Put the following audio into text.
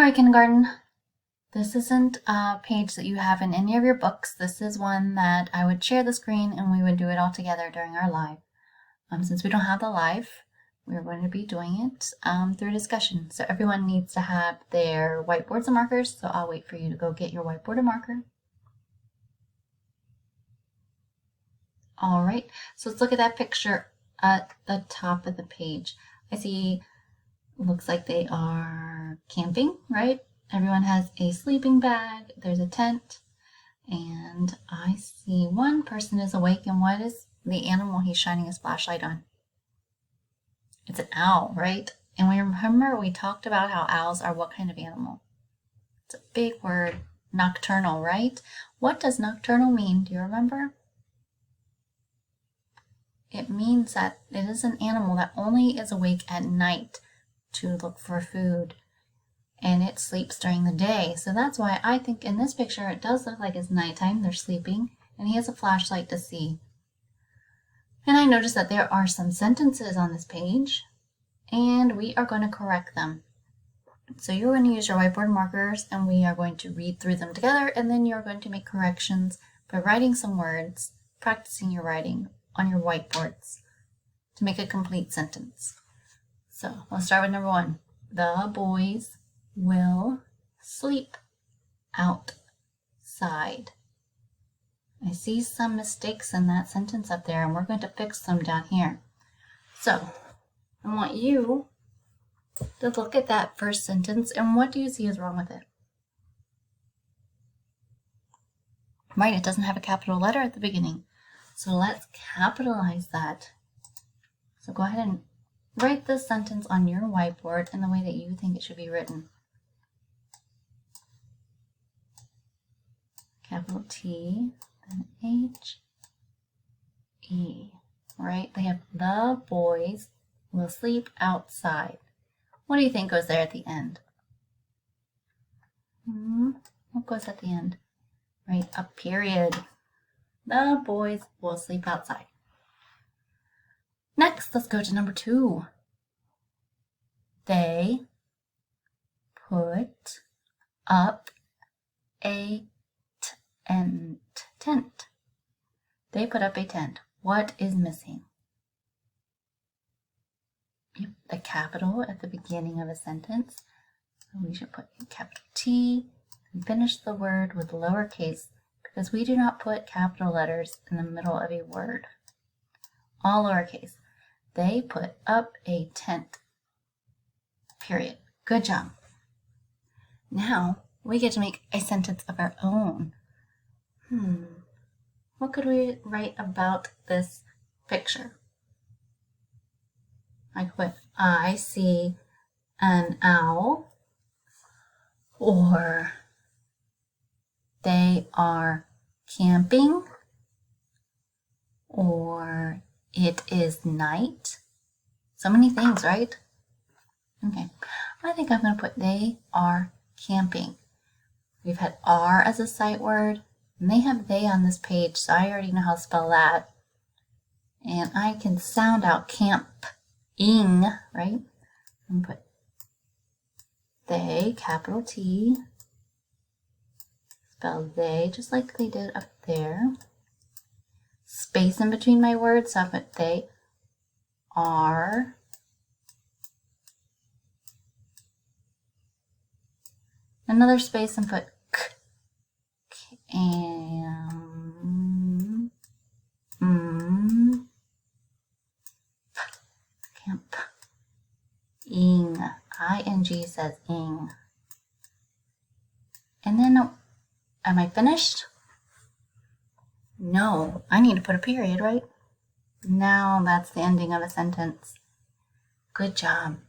All right, kindergarten. This isn't a page that you have in any of your books. This is one that I would share the screen and we would do it all together during our live. Since we don't have the live, we're going to be doing it through discussion. So everyone needs to have their whiteboards and markers. So I'll wait for you to go get your whiteboard and marker. All right, so let's look at that picture at the top of the page. I see, looks like they are camping, right? Everyone has a sleeping bag, there's a tent, and I see one person is awake, and what is the animal he's shining his flashlight on? It's an owl, right? And we remember we talked about how owls are what kind of animal? It's a big word, nocturnal, right? What does nocturnal mean? Do you remember? It means that it is an animal that only is awake at night to look for food, and it sleeps during the day. So that's why I think in this picture it does look like it's nighttime, they're sleeping, and he has a flashlight to see. And I noticed that there are some sentences on this page, and we are going to correct them. So you're going to use your whiteboard markers, and we are going to read through them together, and then you're going to make corrections by writing some words, practicing your writing on your whiteboards to make a complete sentence. So let's start with number 1. The boys will sleep outside. I see some mistakes in that sentence up there, and we're going to fix them down here. So I want you to look at that first sentence, and what do you see is wrong with it? Right, it doesn't have a capital letter at the beginning. So let's capitalize that. So go ahead and write this sentence on your whiteboard in the way that you think it should be written. Capital T, then H, E, right? They have the boys will sleep outside. What do you think goes there at the end? What goes at the end? Right, a period. The boys will sleep outside. Next, let's go to number 2. They put up a tent. They put up a tent. What is missing? The capital at the beginning of a sentence. So we should put a capital T and finish the word with lowercase because we do not put capital letters in the middle of a word. All lowercase. They put up a tent. Period. Good job. Now we get to make a sentence of our own. What could we write about this picture? I could put, I see an owl, or they are camping, or it is night. So many things, right? Okay, I think I'm going to put they are camping. We've had are as a sight word, and they have they on this page, so I already know how to spell that. And I can sound out camping, right? I'm going to put they, capital T, spell they just like they did up there. Space in between my words, so I put they are. Another space and put k, and camp, ing, ing says ing. And then, am I finished? No, I need to put a period, right? Now that's the ending of a sentence. Good job.